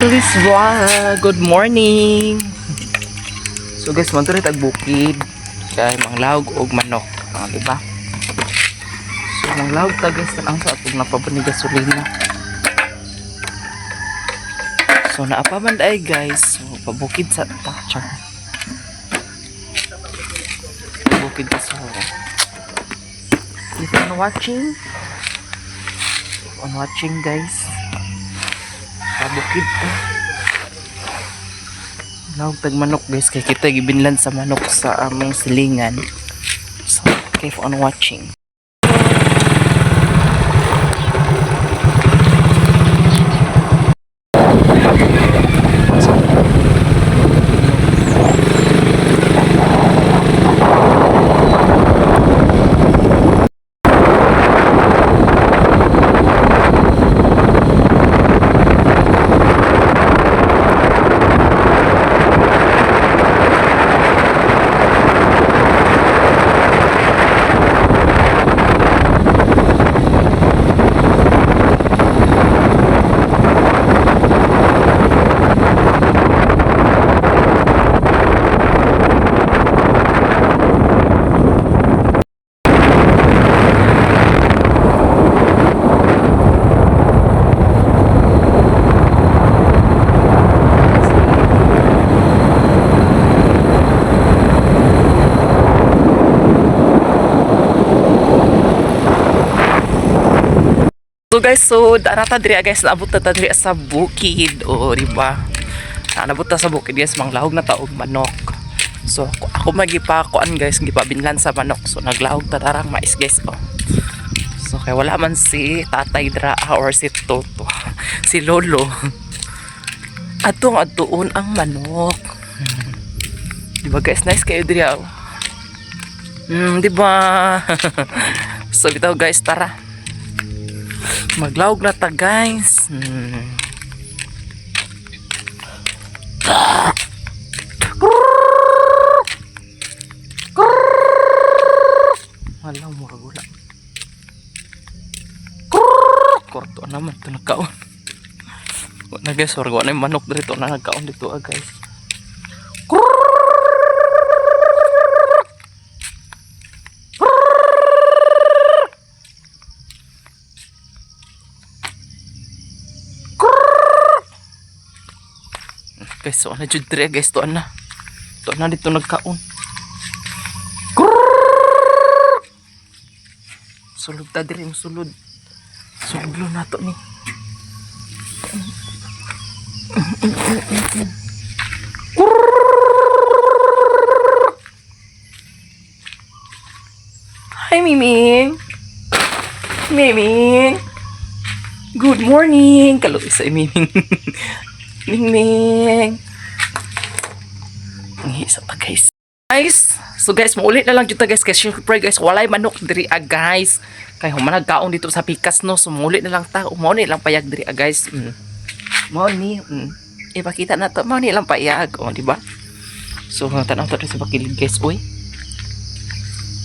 This vlog, good morning. So guys, mo diri tag bukid kay manglawg og manok, di ba? So manglawg ta guys ang sa atong napabani gasolina. So naapa man ay guys, so pabukid sa toucher. Bukid ka so. If you're watching guys, pabukid ko. Nawag tag manok guys, kay kita gibinlan sa manok sa among silingan. So keep on watching. So guys, so darata diri guys, naabot ta diri sa bukid, o di ba? Naabot ta sa bukid guys, manglahog na ta og manok. So ako magipakuan guys, gipabinlan sa manok. So naglahog ta darang mais guys, oh. So kay wala man si Tatay Dra or si Toto, si Lolo. Atong atuon ang manok. Di ba guys, nice kayo diri, oh. Di ba? So bitaw guys, tara. Maglawg na ta guys. Wala mo ragula. Korto naman ito nagkaon. Wala guys, wala na yung manok dito na nagkaon dito guys. Guys, so na jud dire guys, to na dito nagkaon. Sulod ta dire, sulod. Sulod na to ni. Hi Miming. Miming. Good morning. Kalau isa Miming. Ming. Ngisa pa guys. So guys, maulit na lang dito guys, kasi syempre guys, walay manok diri guys. Kay human nagkaon dito sa pikas no, so maulit na lang ta. Mao ni lang payag diri guys. Mao ni ipakita na to, mao ni lang payag, oh di ba? So tanaw ta sa bakilid guys, oy.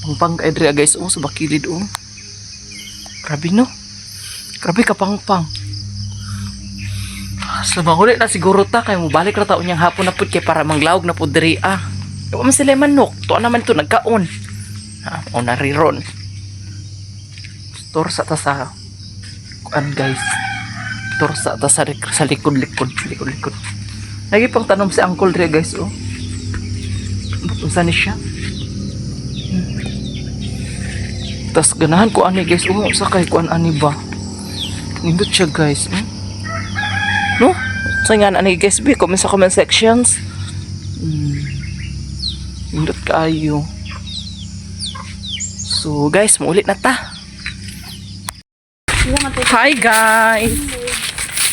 Pangpang kay diri guys, oh sa bakilid, oh. Grabe no. Grabe ka pangpang. So mangulit na siguro ta, kay mobalik na taon niyang hapon na pud kay para manglawg na pud diri Yung man sila manok, to naman to nagkaon. O nariron. Torsa ta sa kuan guys. Torsa ta sa likod. Lagi pang tanom si Uncle diri guys, oh. Unsa ni siya? Tas ganahan ko ani guys, oh, sa kay kuan ani ba? Nindot siya guys, no? So nga ani guys, comment sa comment sections. Indot kaayo. So guys, muulit na ta. Hi guys.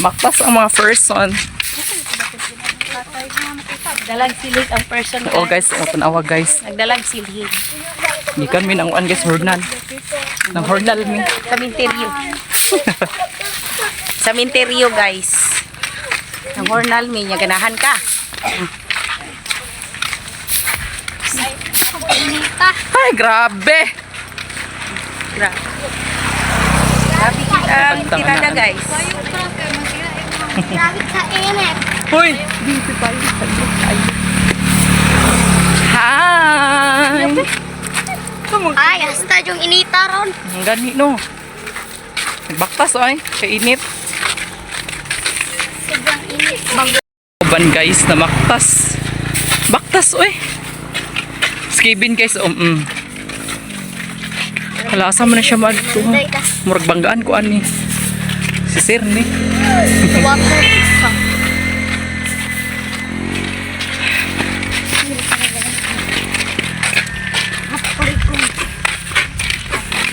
Maktas ang mga person. Dalag silig ang person. Oo guys, tanawa guys. Nagdalag silig. Di kan min ang uan guys, hurnal. Nang hurnal mi. Saminteryo. Saminteryo guys. Ang hornal mi nya ganahan ka. Ay, grabe. Grabe kita tirada guys. Grabe ka init. Hoy! Dito pa yun. Hi! Ay, hasta yung inita ron. Ang gani no. Nagbaktas ay. Kainit. Sobrang init. Uban guys na maktas. Baktas oy. Skibin guys. Halasa mo na siya magto. Day ka. Murag banggaan ko ani. Si Sir ni. Water.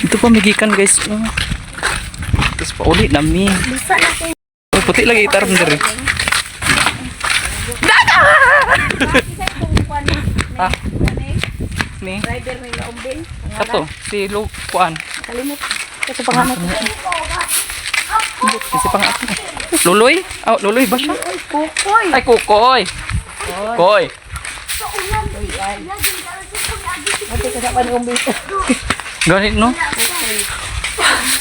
Ito pa migikan guys. Tapos pa uli nami. Bisa na ko. Oh, puti lagi itar diri. Ha? Ni? Rider ni Laumbing. Kato, si Lukuan. Kalimot. Ito pangalan ko. Si pang ako. Luloy? Oh, Luloy ba siya? Kukoy. Ay, Kukoy. Koy. Ate ka na Laumbing. Ganit no?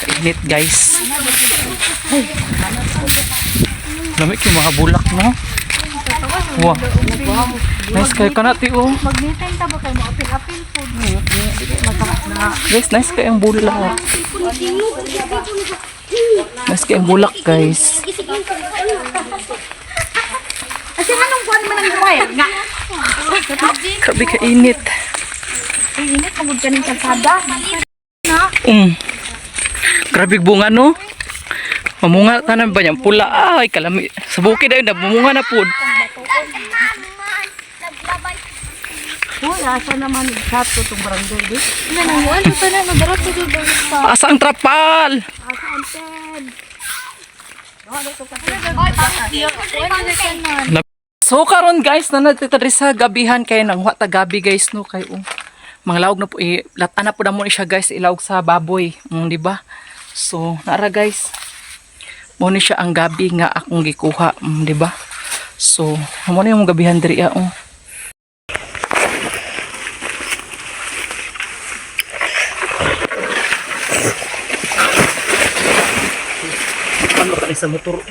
Kainit guys. Lamig yung mga bulak no? Wow. Nice kayo ka nati oh. Magnitin ta ba kayo mo apil-apil food. Guys, nice kayo ang bulak. Nice kayo ang bulak guys. Kasi anong buwan man ang buhay nga. Grabe kainit. Ay init pagod kaning kalsada. Grabe bunga no? Mamunga tanan ba niyang pula? Ay, kalami. Sa bukid ay nabumunga na po. Uy, asa naman sato tong barangay di. Ano pa na nadarat sa dudong sa. Asa ang trapal? Asa anted. So karon guys, na natitari sa gabihan kay nang wa ta gabi guys no kay mga lawg na po latan na po na mo siya guys ilawg sa baboy, di ba? So nara guys. Mo ni siya ang gabi nga akong gikuha, di ba? So, amo na yung gabihan diri oh. Ano ka sa motor?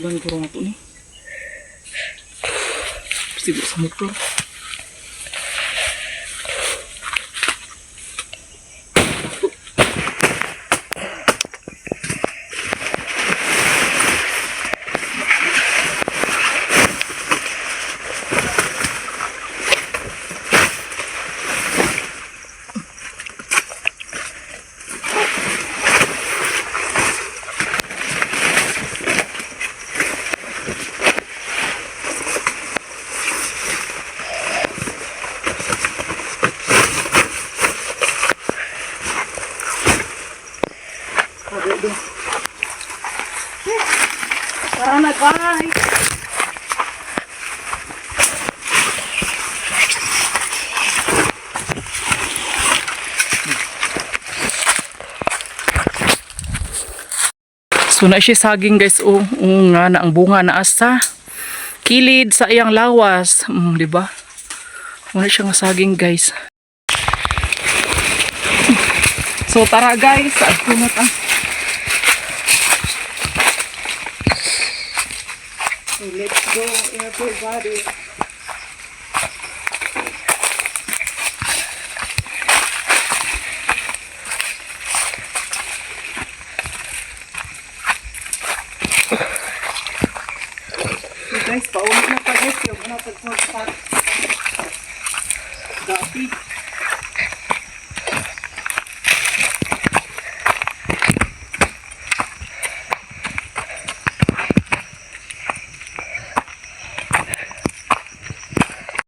Lang kurang ako ni. Siguro sa motor. Tara na guys. So na siya saging guys nga na ang bunga na asa kilid sa iyang lawas, di ba? Wala siya nga saging guys. So tara guys, ako na ta. Let's go everybody. Guys, pauwi na pa guys yung pag-start. Dati.